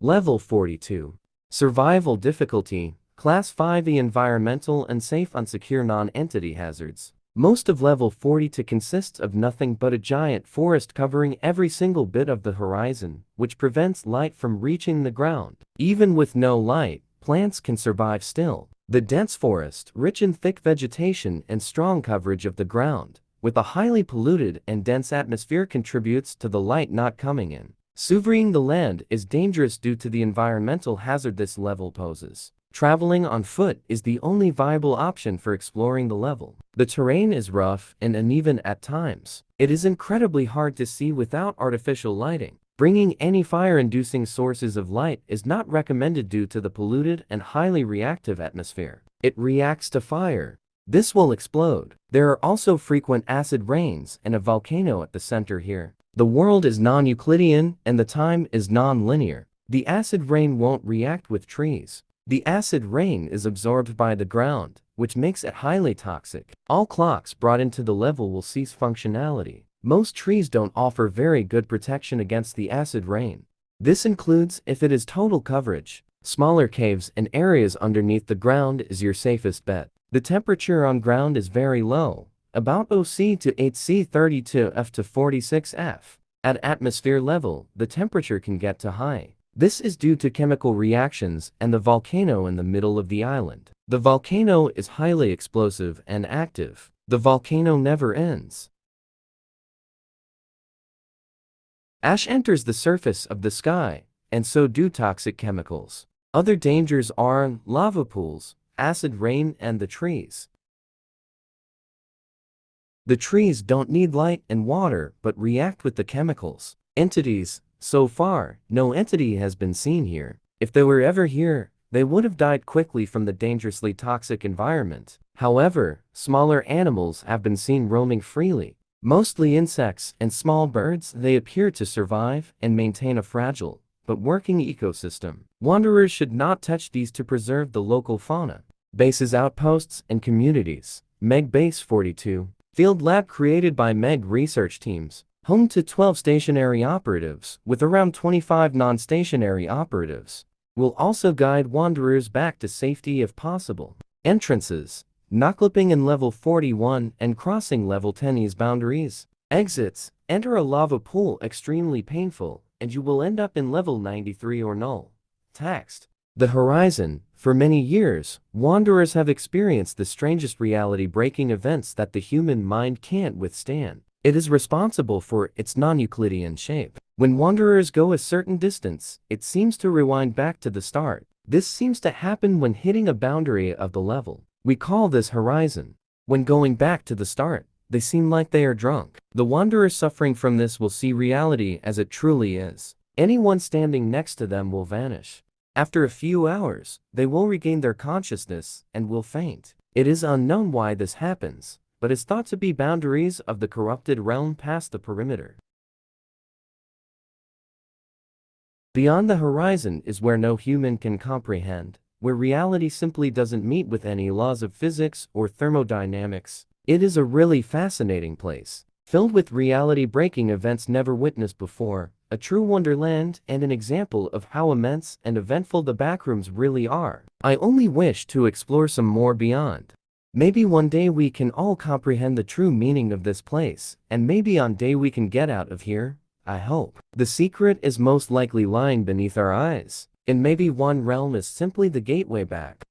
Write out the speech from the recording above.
Level 42. Survival difficulty, Class 5E environmental and safe unsecure non-entity hazards. Most of level 42 consists of nothing but a giant forest covering every single bit of the horizon, which prevents light from reaching the ground. Even with no light, plants can survive still. The dense forest, rich in thick vegetation and strong coverage of the ground, with a highly polluted and dense atmosphere contributes to the light not coming in. Surveying the land is dangerous due to the environmental hazard this level poses. Traveling on foot is the only viable option for exploring the level. The terrain is rough and uneven at times. It is incredibly hard to see without artificial lighting. Bringing any fire-inducing sources of light is not recommended due to the polluted and highly reactive atmosphere. It reacts to fire. This will explode. There are also frequent acid rains and a volcano at the center here. The world is non-Euclidean and the time is non-linear. The acid rain won't react with trees. The acid rain is absorbed by the ground, which makes it highly toxic. All clocks brought into the level will cease functionality. Most trees don't offer very good protection against the acid rain. This includes if it is total coverage. Smaller caves and areas underneath the ground is your safest bet. The temperature on ground is very low, about OC to 8C32F to 46F. At atmosphere level, the temperature can get to high. This is due to chemical reactions and the volcano in the middle of the island. The volcano is highly explosive and active. The volcano never ends. Ash enters the surface of the sky, and so do toxic chemicals. Other dangers are lava pools, acid rain, and the trees. The trees don't need light and water but react with the chemicals. Entities. So far, no entity has been seen here. If they were ever here, they would have died quickly from the dangerously toxic environment. However, smaller animals have been seen roaming freely. Mostly insects and small birds, they appear to survive and maintain a fragile but working ecosystem. Wanderers should not touch these to preserve the local fauna. Bases, outposts, and communities. Meg Base 42. Field lab created by Meg research teams. Home to 12 stationary operatives, with around 25 non-stationary operatives. Will also guide wanderers back to safety if possible. Entrances. Knocklipping in level 41 and crossing level 10's boundaries. Exits. Enter a lava pool extremely painful, and you will end up in level 93 or null. Text. The Horizon. For many years, wanderers have experienced the strangest reality-breaking events that the human mind can't withstand. It is responsible for its non-Euclidean shape. When wanderers go a certain distance, it seems to rewind back to the start. This seems to happen when hitting a boundary of the level. We call this Horizon. When going back to the start, they seem like they are drunk. The wanderer suffering from this will see reality as it truly is. Anyone standing next to them will vanish. After a few hours, they will regain their consciousness and will faint. It is unknown why this happens, but is thought to be boundaries of the corrupted realm past the perimeter. Beyond the horizon is where no human can comprehend, where reality simply doesn't meet with any laws of physics or thermodynamics. It is a really fascinating place, filled with reality-breaking events never witnessed before, a true wonderland and an example of how immense and eventful the backrooms really are. I only wish to explore some more beyond. Maybe one day we can all comprehend the true meaning of this place, and maybe on day we can get out of here, I hope. The secret is most likely lying beneath our eyes, and maybe one realm is simply the gateway back.